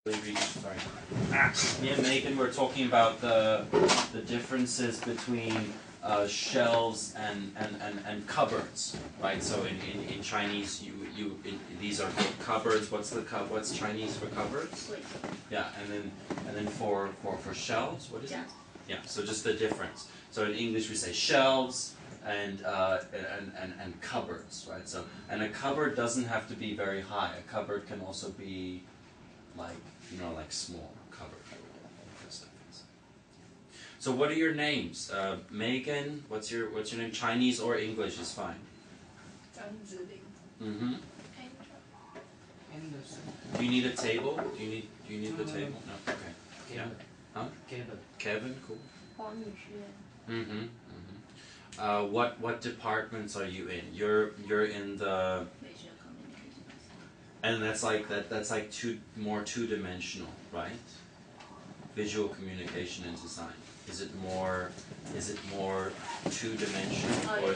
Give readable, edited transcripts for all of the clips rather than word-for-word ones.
Sorry. Me and Megan were talking about the differences between shelves and cupboards, right? So in Chinese, these are called cupboards. What's Chinese for cupboards? Yeah, and then for shelves, what is it? Yeah. So just the difference. So in English we say shelves and cupboards, right? So a cupboard doesn't have to be very high. A cupboard can also be like small cupboard. So what are your names? Megan, what's your name? Chinese or English is fine. Mm-hmm. Do you need a table? Do you need the table? No. Okay. Yeah. Huh? Kevin, cool. Mm-hmm. What departments are you in? You're in the. And that's like more two-dimensional, right? Visual communication and design. Is it more two-dimensional, or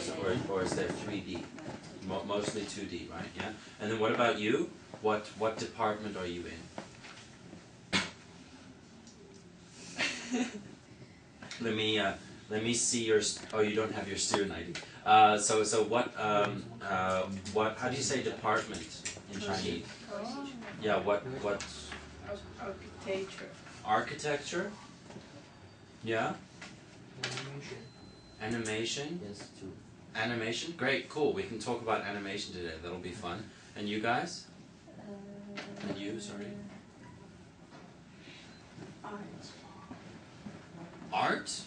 is there 3D? Mostly 2D, right? Yeah. And then what about you? What department are you in? Let me see your. Oh, you don't have your student ID. So what? How do you say department in Chinese? Yeah. What? Architecture. Architecture. Yeah. Animation. Yes, too. Animation. Great. Cool. We can talk about animation today. That'll be fun. And you guys? And you? Sorry. Art. Art?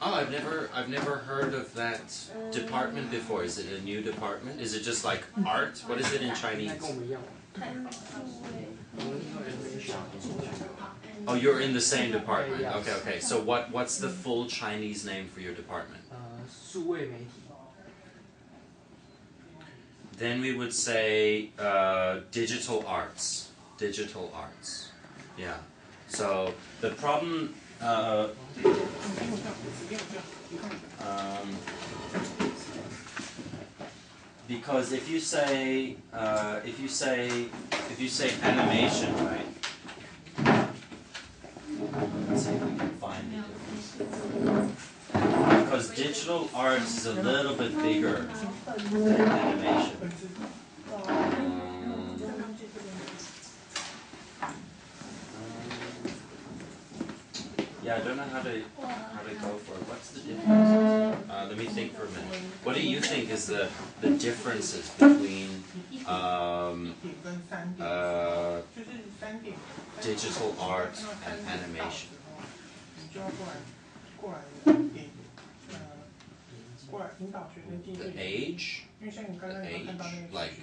Oh, I've never heard of that department before. Is it a new department? Is it just like art? What is it in Chinese? Oh, you're in the same department. Okay. So what's the full Chinese name for your department? Then we would say digital arts. Digital arts. Yeah. So the problem. Because if you say animation, right? Let's see if we can find the difference. Because digital arts is a little bit bigger than animation. Yeah, I don't know how to go for it. What's the difference? Let me think for a minute. What do you think is the differences between digital art and animation? The age? Like.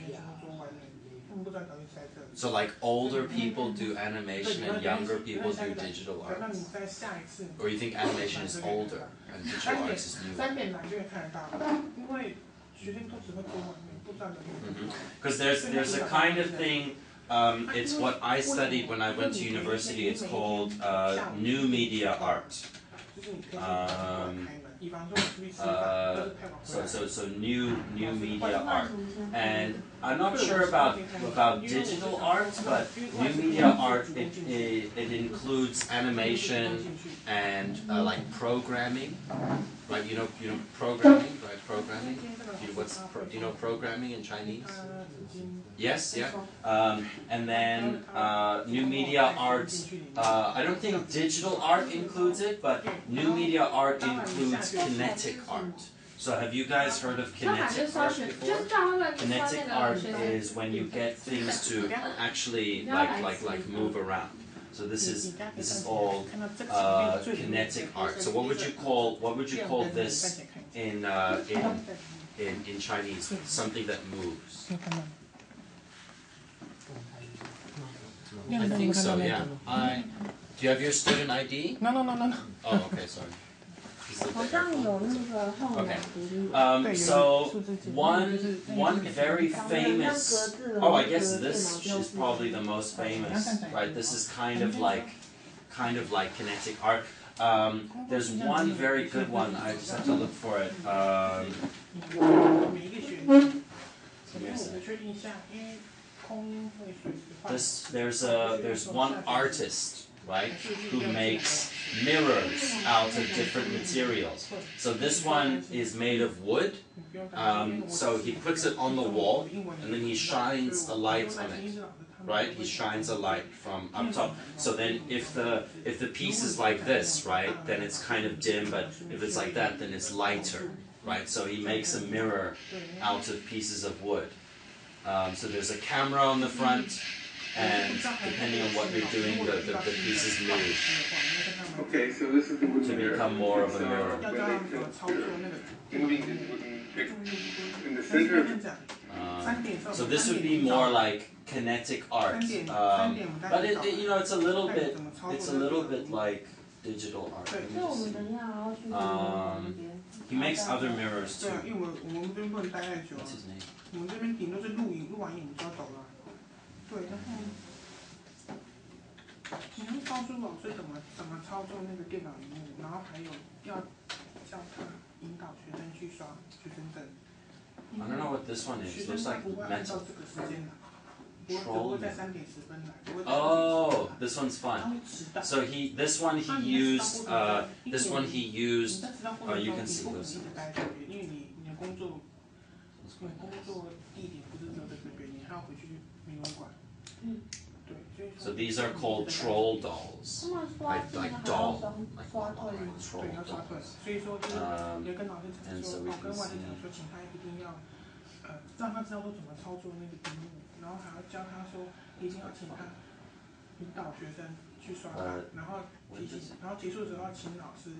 So like older people do animation and younger people do digital arts? Or you think animation is older and digital arts is newer? Because there's a kind of thing, it's what I studied when I went to university, it's called new media art. So new media art, and I'm not sure about digital art, but new media art it includes animation and like programming, right? You know programming, right? Programming. Do you know programming in Chinese? Yes, yeah. And then new media art. I don't think digital art includes it, but new media art includes kinetic art. So have you guys heard of kinetic art before? Kinetic art is when you get things to actually like move around. So this is all kinetic art. So what would you call this in Chinese? Something that moves. I think so. Yeah. Do you have your student ID? No. Oh, okay. Sorry. Okay. So one very famous. Oh, I guess this is probably the most famous, right? This is kind of like kinetic art. There's one very good one. I just have to look for it. there's one artist, right, who makes mirrors out of different materials. So this one is made of wood. So he puts it on the wall and then he shines a light on it. Right? He shines a light from up top. So then if the piece is like this, right, then it's kind of dim, but if it's like that, then it's lighter. Right? So he makes a mirror out of pieces of wood. So there's a camera on the front, and depending on what you're doing, the pieces move. Okay, so this is the wooden to mirror. become more of a mirror. In the center. So this would be more like kinetic art, but you know, it's a little bit like digital art. He makes other mirrors too. What's his name? 我们这边顶多是录完影你就要走了。对，然后你会告诉老师怎么操作那个电脑荧幕，然后还有要叫他引导学生去刷学生证。I don't know what this one is. Looks like metal. Oh, this one's fun. So this one he used. You can see this. So these are called troll dolls, like doll, like troll dolls. And so we can see. 让他知道说怎么操作那个屏幕，然后还要教他说，一定要请他引导学生去刷卡，然后提醒，然后结束之后请老师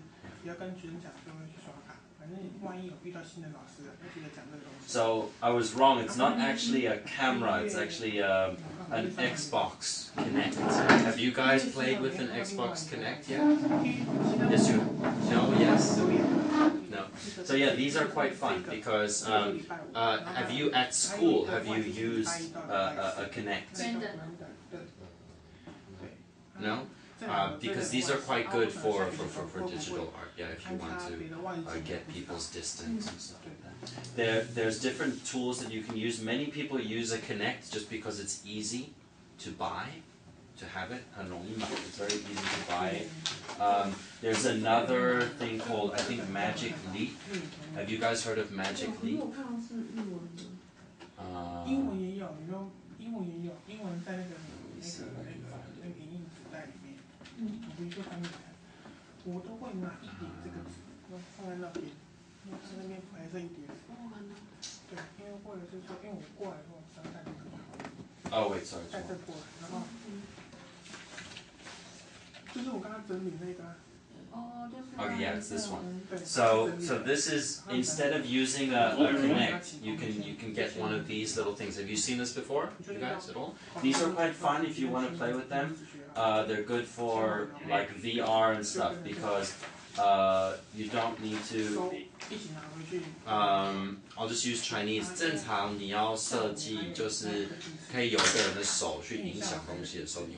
也要跟学生讲说要去刷卡，反正万一有遇到新的老师，要记得讲这个东西。So I was wrong. It's not actually a camera. It's actually an Xbox Connect. Have you guys played with an Xbox Connect yet? Yes, you. No. Yes. No. So yeah, these are quite fun because have you at school used a Connect? No. Because these are quite good for digital art. Yeah, if you want to get people's distance and stuff like that. There's different tools that you can use. Many people use a Connect just because it's easy to buy, to have it. It's very easy to buy it. There's another thing called, I think, Magic Leap. Have you guys heard of Magic Leap? 英文也有，英文也有，英文在那个影印纸袋里面。我回去翻给你看，我都会拿一叠这个纸，放在那边，因为它那边白色一叠。对，因为或者是说，因为我过来后，想带这个就好了。Oh wait, sorry. 带这过来，然后就是我刚刚整理那个。Okay, yeah, it's this one. So this is, instead of using a Connect, you can get one of these little things. Have you seen this before, you guys, at all? These are quite fun if you want to play with them. They're good for like VR and stuff because you don't need to. I'll just use Chinese. 正常你要设计就是可以有一个人的手去影响东西的时候，你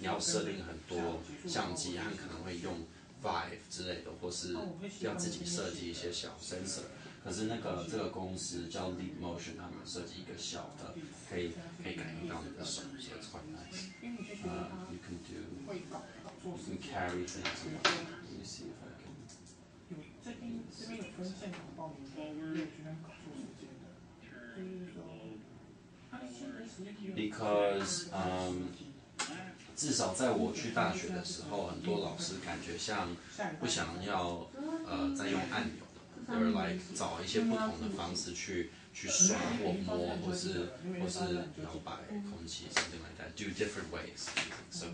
要设定很多相机，和可能会用 Vive 之类的，或是要自己设计一些小 sensor。可是这个公司叫 Leap Motion， 他们设计一个小的，可以感应到你的手，所以 it's quite nice. You can carry things. Let me see if I can. 这边有分现场报名的，也有学生搞错时间的，就是说，Because至少在我去大学的时候，很多老师感觉像不想要再用按钮的，就是 like 找一些不同的方式去刷或摸，或是摇摆空气 something like that. Do different ways. So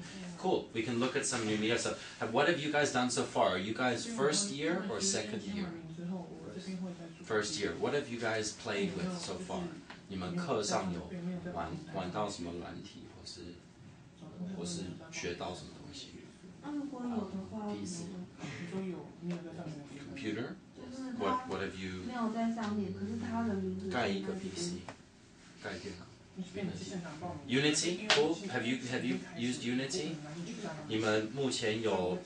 cool. We can look at some new media stuff. What have you guys done so far? Are you guys first year or second year? First year. What have you guys played with so far? 你们课上有玩到什么软体，或是学到什么东西？Computer? What have you? 没有在上面，可是他的名字。盖一个 PC， 盖电脑。Unity? Cool. Have you used Unity? 你们目前有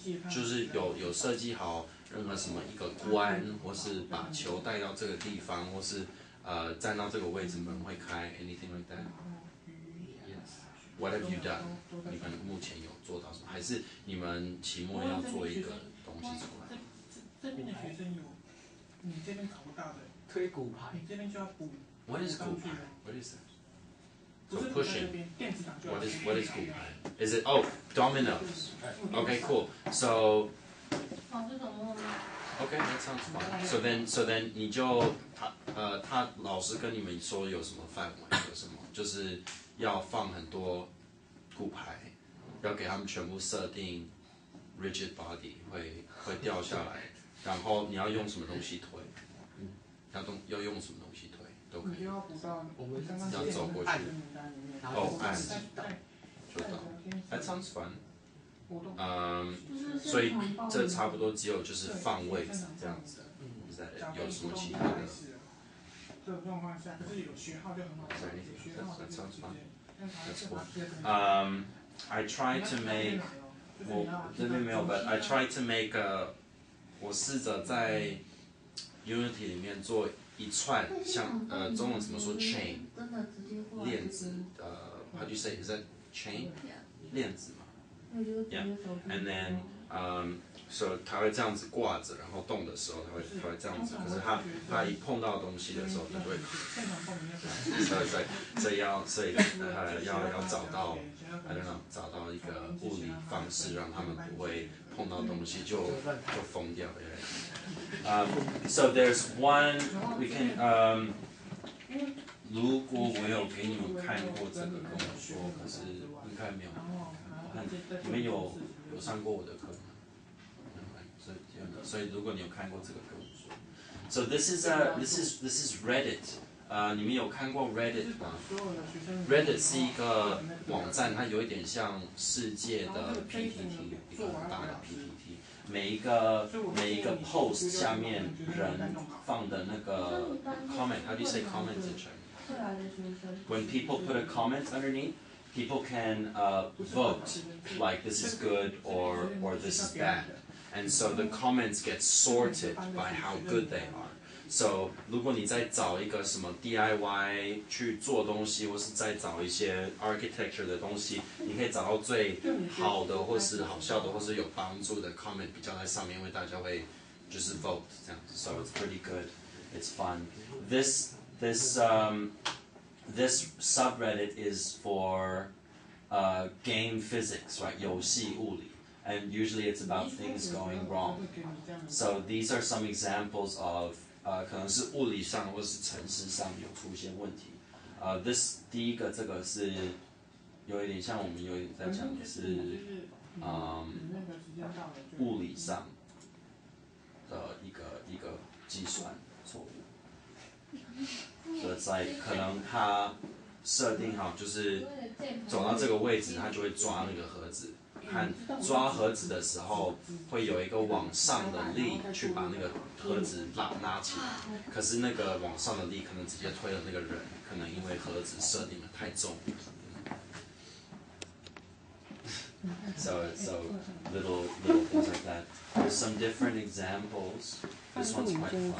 设计好任何什么一个关，或是把球带到这个地方，或是站到这个位置门会开 anything like that? What have you done？ 你们目前有做到什么？还是你们期末要做一个东西出来？这边的学生有你这边找不到的，推骨牌。你这边就要补。What is 骨牌 ？What is that？ 不 So 是 pushing. 电子档就要 What is 骨牌 ？Is it dominoes? Okay, cool. So 哦，这种梦。okay, that sounds fun. So then 你就他老师跟你们说有什么范围？有什么？就是要放很多骨牌，要给他们全部设定 rigid body 会掉下来，然后你要用什么东西推？要用什么东西推都可以。你就要补到我们刚刚要走过去。哦，按。就到。That sounds fun. 所以这差不多只有就是放位置这样子。有什么其他的？这种状况下，可是有学号就很好。That sounds fun. That's cool. I try to make 我这边没有 ，but I try to make 我试着在 Unity 里面做一串像中文怎么说 chain 链子how do you say is that chain 链子嘛 ？Yeah. And then so 它会这样子挂着，然后动的时候它会这样子，可是它一碰到东西的时候它就会，所以要找到 I don't know 找到一个物理方式让他们不会碰到东西就疯掉。So there's one we can 如果我有给你们看过这个跟我说，可是应该没有看。你们有上过我的课吗？所以如果你有看过这个跟我说。So this is Reddit. 你们有看过 Reddit 吗 ？Reddit 是一个网站，它有一点像世界的 PTT， 一个很大的 PTT。每一个 post 下面人放的那个 comment，how do you say comment in Chinese? When people put a comment underneath, people can vote like this is good or this is bad, and so the comments get sorted by how good they are. So 如果你在找一个什么 DIY 去做东西，或是在找一些 architecture 的东西，你可以找到最好的，或是好笑的，或是有帮助的 comment 比较在上面，因为大家会就是 vote 这样子。So it's pretty good. It's fun. This subreddit is for game physics, right? 游戏物理. And usually it's about things going wrong. So these are some examples of 可能是物理上或是程式上有出现问题。第一个这个是有一点像我们有点在讲的是物理上的一个计算错误。So it's like 可能它设定好就是走到这个位置，它就会抓那个盒子。和抓盒子的时候，会有一个往上的力去把那个盒子拉起来，可是那个往上的力可能直接推了那个人，可能因为盒子设定的太重。So little things like that. There's some different examples. This one's quite fun.